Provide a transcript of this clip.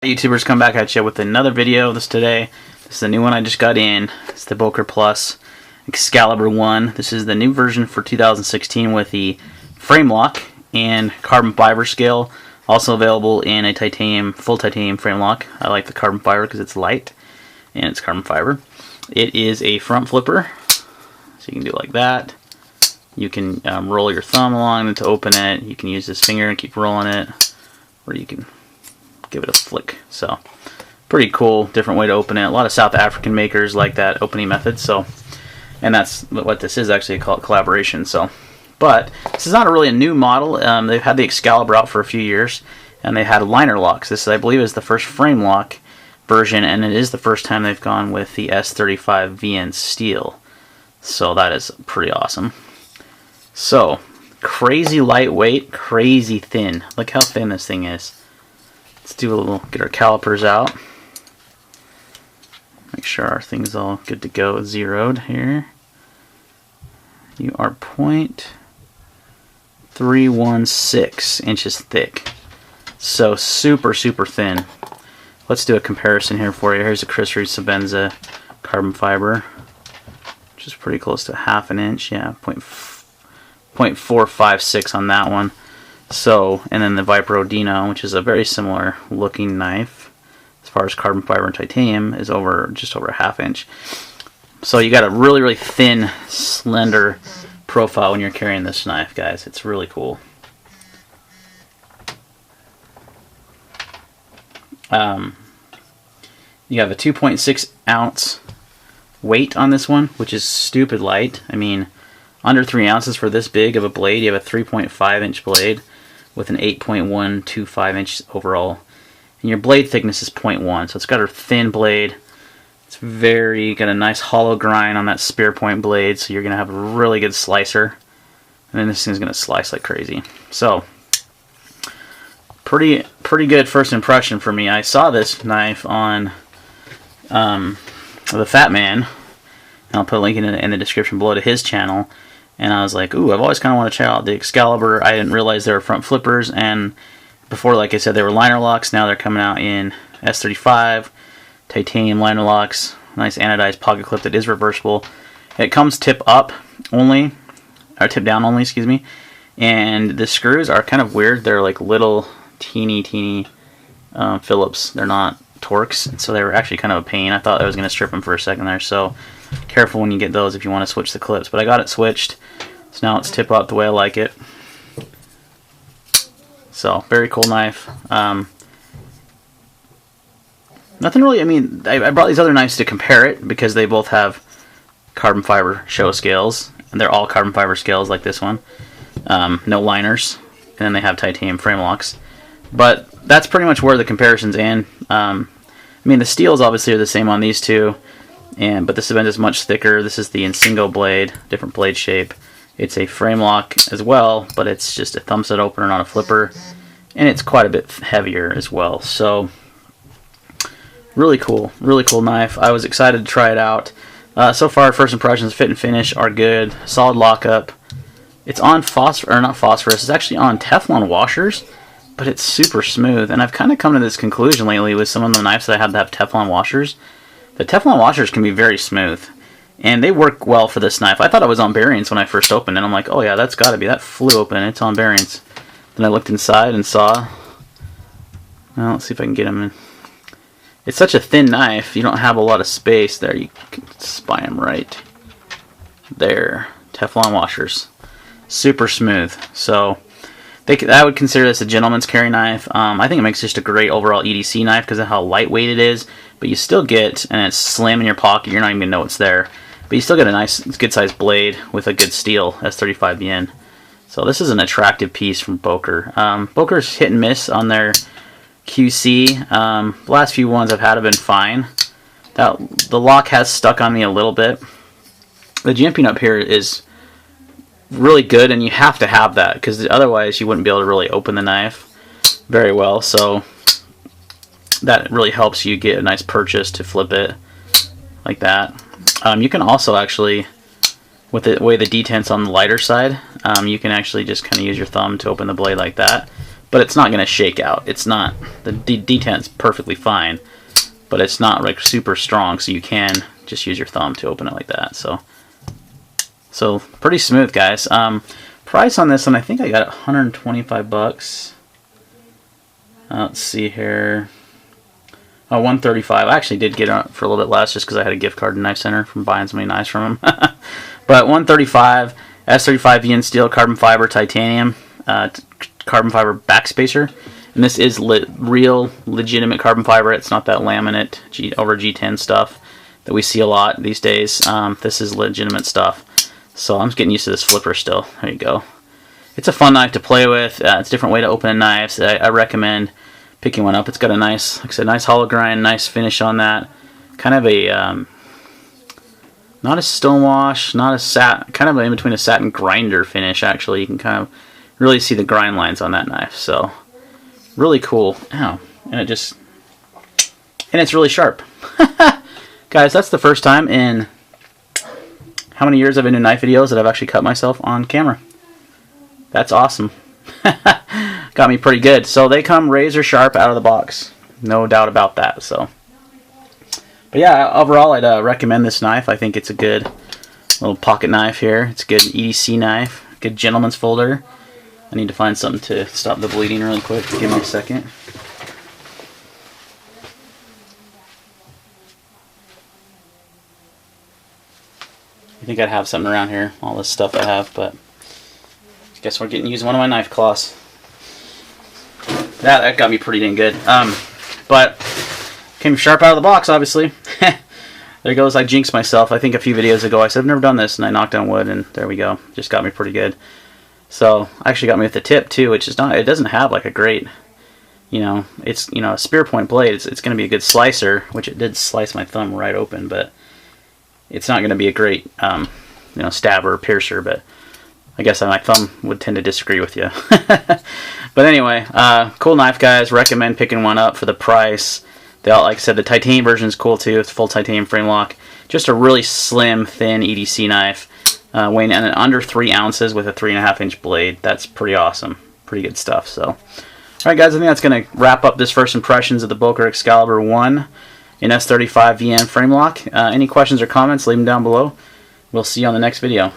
YouTubers, come back at you with another video. This is the new one I just got in. It's the Boker Plus Exskelibur 1. This is the new version for 2016 with the Framelock and carbon fiber scale. Also available in a full titanium Framelock. I like the carbon fiber because it's light and it's carbon fiber. It is a front flipper, so you can do it like that. You can roll your thumb along and to open it. You can use this finger and keep rolling it, or you can give it a flick. So pretty cool, different way to open it. A lot of South African makers like that opening method. So, and that's what this is actually called, collaboration. So, but this is not really a new model. They've had the Exskelibur out for a few years, and they had liner locks. This, I believe, is the first Framelock version, and it is the first time they've gone with the s35vn steel. So that is pretty awesome. So crazy lightweight, crazy thin. Look how thin this thing is. Let's do a little, get our calipers out. Make sure our thing's all good to go, zeroed here. You are 0.316 inches thick. So super, super thin. Let's do a comparison here for you. Here's a Chris Reed Sabenza carbon fiber, which is pretty close to half an inch. Yeah, 0.456 on that one. So, and then the Viper Odino, which is a very similar looking knife as far as carbon fiber and titanium, is just over a half inch. So you got a really, really thin, slender profile when you're carrying this knife, guys. It's really cool. You have a 2.6 ounce weight on this one, which is stupid light. I mean, under 3 ounces for this big of a blade. You have a 3.5 inch blade with an 8.125 inch overall, and your blade thickness is 0.1, so it's got a thin blade. It's got a nice hollow grind on that spear point blade, so you're gonna have a really good slicer, and then this thing's gonna slice like crazy. So pretty good first impression for me. I saw this knife on the Fat Man, and I'll put a link in the description below to his channel. And I was like, ooh, I've always kind of wanted to check out the Exskelibur. I didn't realize they were front flippers. And before, like I said, they were liner locks. Now they're coming out in S35, titanium liner locks, nice anodized pocket clip that is reversible. It comes tip up only, or tip down only, excuse me. And the screws are kind of weird. They're like little teeny Phillips. They're not Torx, so they were actually kind of a pain. I thought I was going to strip them for a second there. So careful when you get those if you want to switch the clips. But I got it switched, so now it's tip up the way I like it. So very cool knife. Nothing really, I mean, I brought these other knives to compare it because they both have carbon fiber show scales, and they're all carbon fiber scales like this one. No liners, and then they have titanium frame locks. But that's pretty much where the comparison's in. I mean, the steels obviously are the same on these two, but this event is much thicker. This is the Insingo blade, different blade shape. It's a Framelock as well, but it's just a thumb set opener, not a flipper, and it's quite a bit heavier as well. So really cool knife. I was excited to try it out. So far, first impressions, fit and finish are good. Solid lockup. It's on not phosphorus. It's actually on Teflon washers, but it's super smooth. And I've kind of come to this conclusion lately with some of the knives that I have that have Teflon washers. The Teflon washers can be very smooth, and they work well for this knife. I thought it was on bearings when I first opened it. I'm like, oh yeah, that's got to be. That flew open. It's on bearings. Then I looked inside and saw. Well, let's see if I can get them in. It's such a thin knife, you don't have a lot of space there. You can spy them right there. Teflon washers. Super smooth. So I would consider this a gentleman's carry knife. I think it makes just a great overall EDC knife because of how lightweight it is. But you still get, and it's slim in your pocket, you're not even going to know it's there. But you still get a nice, good sized blade with a good steel, S35vn. So this is an attractive piece from Boker. Boker's hit and miss on their QC. The last few ones I've had have been fine. The lock has stuck on me a little bit. The jimping up here is really good, and you have to have that because otherwise you wouldn't be able to really open the knife very well. So that really helps you get a nice purchase to flip it like that. You can also actually, with the way the detent's on the lighter side, you can actually just kind of use your thumb to open the blade like that. but it's not going to shake out. It's not, the detent's perfectly fine, but it's not like super strong, so you can just use your thumb to open it like that. So pretty smooth, guys. Price on this one, I think I got it 125 bucks. Let's see here. Oh, 135. I actually did get it for a little bit less just because I had a gift card to Knife Center from buying so many knives from them. But 135, s35vn steel, carbon fiber, titanium, carbon fiber backspacer. And this is real, legitimate carbon fiber. It's not that laminate over G10 stuff that we see a lot these days. This is legitimate stuff. So I'm just getting used to this flipper still. There you go. It's a fun knife to play with. It's a different way to open knives. I recommend picking one up. It's got a nice, like I said, nice hollow grind, nice finish on that. Kind of a, not a stonewash, not a satin, kind of in between a satin grinder finish, actually. You can kind of really see the grind lines on that knife. So, really cool. Ow. And it's really sharp. Guys, that's the first time in how many years I've been doing knife videos that I've actually cut myself on camera. That's awesome. Got me pretty good. So they come razor sharp out of the box. No doubt about that. So, but yeah, overall I'd recommend this knife. I think it's a good little pocket knife here. It's a good EDC knife. Good gentleman's folder. I need to find something to stop the bleeding really quick. Give me a second. I think I'd have something around here. All this stuff I have, but I guess we're getting using one of my knife cloths. That got me pretty dang good. But came sharp out of the box, obviously. There goes, I jinxed myself. I think a few videos ago I said I've never done this, and I knocked down wood, and there we go. Just got me pretty good. So actually got me with the tip too, which is not. It doesn't have like a great, it's a spear point blade. It's going to be a good slicer, which it did slice my thumb right open, but it's not going to be a great stabber or piercer. But I guess my thumb would tend to disagree with you. But anyway, cool knife, guys. Recommend picking one up for the price. Like I said, the titanium version is cool too. It's full titanium frame lock. Just a really slim, thin EDC knife, weighing in under 3 ounces with a 3.5-inch blade. That's pretty awesome. Pretty good stuff. So, all right, guys. I think that's going to wrap up this first impressions of the Boker Excalibur 1 in s35vn frame lock. Any questions or comments? Leave them down below. We'll see you on the next video.